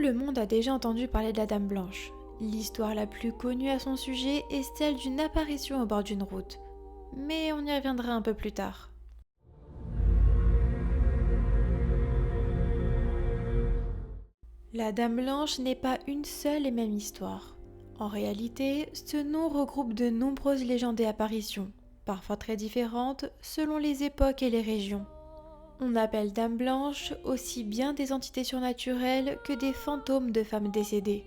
le monde a déjà entendu parler de la Dame Blanche. L'histoire la plus connue à son sujet est celle d'une apparition au bord d'une route. Mais on y reviendra un peu plus tard. La Dame Blanche n'est pas une seule et même histoire. En réalité, ce nom regroupe de nombreuses légendes et apparitions, parfois très différentes selon les époques et les régions. On appelle Dame Blanche aussi bien des entités surnaturelles que des fantômes de femmes décédées.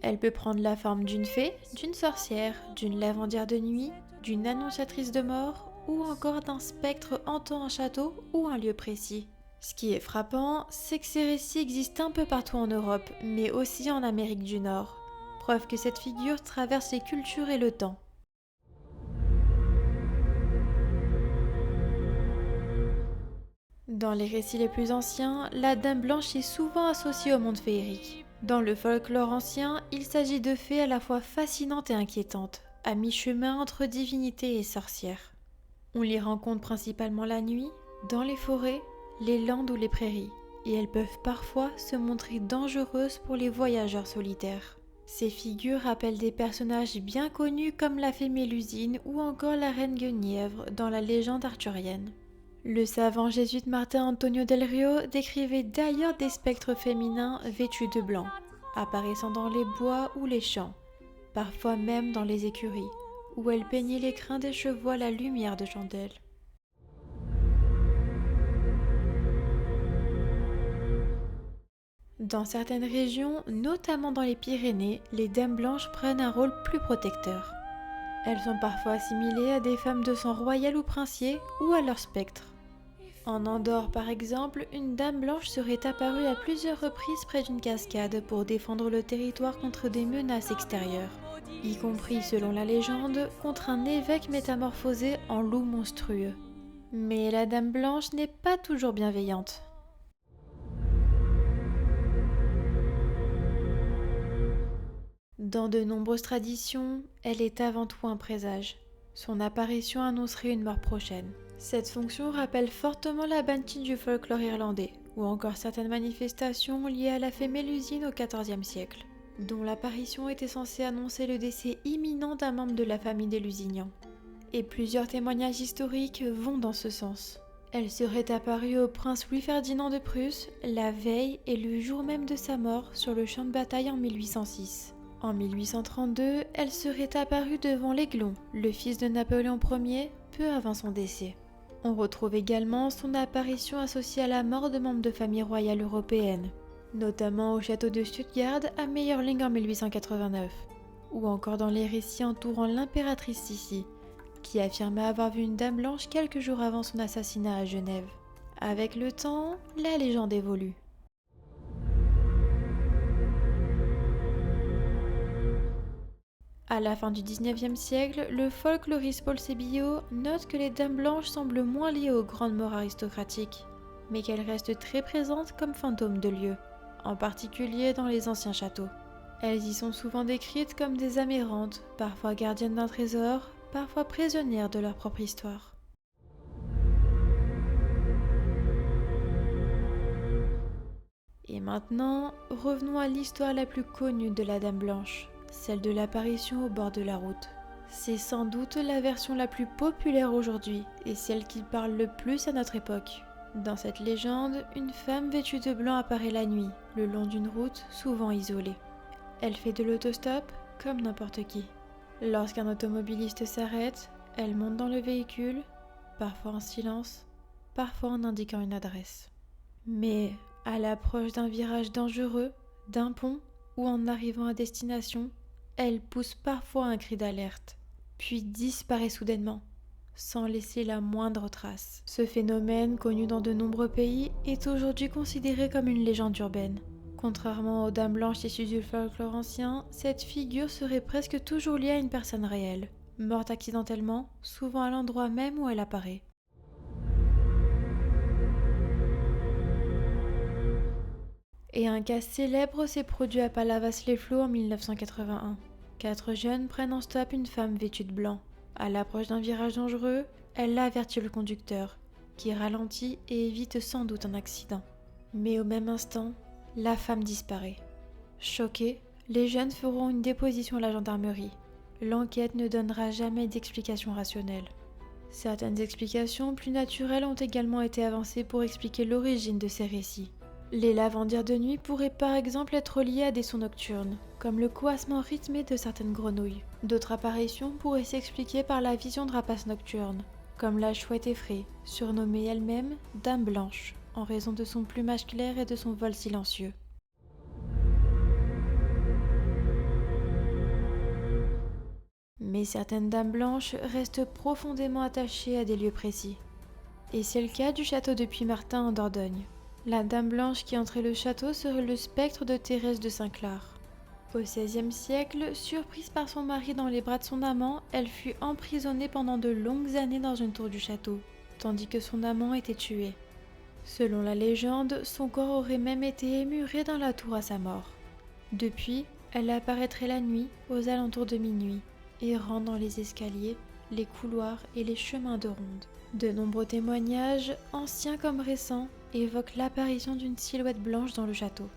Elle peut prendre la forme d'une fée, d'une sorcière, d'une lavandière de nuit, d'une annonciatrice de mort ou encore d'un spectre hantant un château ou un lieu précis. Ce qui est frappant, c'est que ces récits existent un peu partout en Europe, mais aussi en Amérique du Nord. Preuve que cette figure traverse les cultures et le temps. Dans les récits les plus anciens, la Dame Blanche est souvent associée au monde féerique. Dans le folklore ancien, il s'agit de fées à la fois fascinantes et inquiétantes, à mi-chemin entre divinité et sorcière. On les rencontre principalement la nuit, dans les forêts, les landes ou les prairies, et elles peuvent parfois se montrer dangereuses pour les voyageurs solitaires. Ces figures rappellent des personnages bien connus comme la fée Mélusine ou encore la reine Guenièvre dans la légende arthurienne. Le savant jésuite Martin Antonio del Rio décrivait d'ailleurs des spectres féminins vêtus de blanc, apparaissant dans les bois ou les champs, parfois même dans les écuries, où elles peignaient les crins des chevaux à la lumière de chandelles. Dans certaines régions, notamment dans les Pyrénées, les dames blanches prennent un rôle plus protecteur. Elles sont parfois assimilées à des femmes de sang royal ou princier ou à leur spectre. En Andorre, par exemple, une dame blanche serait apparue à plusieurs reprises près d'une cascade pour défendre le territoire contre des menaces extérieures, y compris, selon la légende, contre un évêque métamorphosé en loup monstrueux. Mais la dame blanche n'est pas toujours bienveillante. Dans de nombreuses traditions, elle est avant tout un présage. Son apparition annoncerait une mort prochaine. Cette fonction rappelle fortement la banshee du folklore irlandais, ou encore certaines manifestations liées à la fée Mélusine au XIVe siècle, dont l'apparition était censée annoncer le décès imminent d'un membre de la famille des Lusignan. Et plusieurs témoignages historiques vont dans ce sens. Elle serait apparue au prince Louis-Ferdinand de Prusse la veille et le jour même de sa mort sur le champ de bataille en 1806. En 1832, elle serait apparue devant l'Aiglon, le fils de Napoléon Ier, peu avant son décès. On retrouve également son apparition associée à la mort de membres de familles royales européennes, notamment au château de Stuttgart à Mayerling en 1889, ou encore dans les récits entourant l'impératrice Sissi, qui affirmait avoir vu une dame blanche quelques jours avant son assassinat à Genève. Avec le temps, la légende évolue. À la fin du XIXe siècle, le folkloriste Paul Sébillot note que les dames blanches semblent moins liées aux grandes morts aristocratiques, mais qu'elles restent très présentes comme fantômes de lieux, en particulier dans les anciens châteaux. Elles y sont souvent décrites comme des âmes errantes, parfois gardiennes d'un trésor, parfois prisonnières de leur propre histoire. Et maintenant, revenons à l'histoire la plus connue de la Dame Blanche, celle de l'apparition au bord de la route. C'est sans doute la version la plus populaire aujourd'hui et celle qui parle le plus à notre époque. Dans cette légende, une femme vêtue de blanc apparaît la nuit, le long d'une route souvent isolée. Elle fait de l'autostop comme n'importe qui. Lorsqu'un automobiliste s'arrête, elle monte dans le véhicule, parfois en silence, parfois en indiquant une adresse. Mais à l'approche d'un virage dangereux, d'un pont ou en arrivant à destination, elle pousse parfois un cri d'alerte, puis disparaît soudainement, sans laisser la moindre trace. Ce phénomène, connu dans de nombreux pays, est aujourd'hui considéré comme une légende urbaine. Contrairement aux dames blanches issues du folklore ancien, cette figure serait presque toujours liée à une personne réelle, morte accidentellement, souvent à l'endroit même où elle apparaît. Et un cas célèbre s'est produit à Palavas-les-Flots en 1981. 4 jeunes prennent en stop une femme vêtue de blanc. À l'approche d'un virage dangereux, elle avertit le conducteur, qui ralentit et évite sans doute un accident. Mais au même instant, la femme disparaît. Choqués, les jeunes feront une déposition à la gendarmerie. L'enquête ne donnera jamais d'explication rationnelle. Certaines explications plus naturelles ont également été avancées pour expliquer l'origine de ces récits. Les lavandières de nuit pourraient par exemple être liées à des sons nocturnes, comme le coassement rythmé de certaines grenouilles. D'autres apparitions pourraient s'expliquer par la vision de rapaces nocturnes, comme la chouette effrayée, surnommée elle-même Dame Blanche, en raison de son plumage clair et de son vol silencieux. Mais certaines dames blanches restent profondément attachées à des lieux précis. Et c'est le cas du château de Puymartin en Dordogne. La dame blanche qui entrait le château serait le spectre de Thérèse de Saint-Clar. Au XVIe siècle, surprise par son mari dans les bras de son amant, elle fut emprisonnée pendant de longues années dans une tour du château, tandis que son amant était tué. Selon la légende, son corps aurait même été émuré dans la tour à sa mort. Depuis, elle apparaîtrait la nuit, aux alentours de minuit, errant dans les escaliers, les couloirs et les chemins de ronde. De nombreux témoignages, anciens comme récents, évoquent l'apparition d'une silhouette blanche dans le château.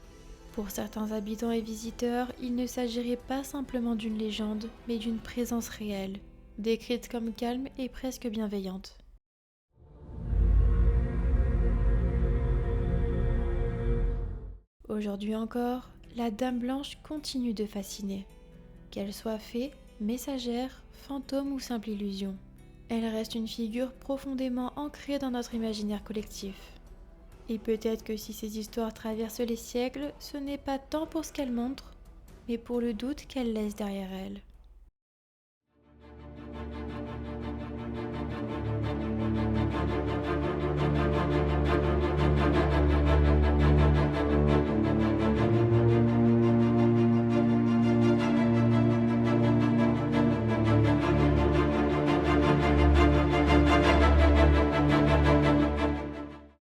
Pour certains habitants et visiteurs, il ne s'agirait pas simplement d'une légende, mais d'une présence réelle, décrite comme calme et presque bienveillante. Aujourd'hui encore, la Dame Blanche continue de fasciner. Qu'elle soit fée, messagère, fantôme ou simple illusion, elle reste une figure profondément ancrée dans notre imaginaire collectif. Et peut-être que si ces histoires traversent les siècles, ce n'est pas tant pour ce qu'elles montrent, mais pour le doute qu'elles laissent derrière elles.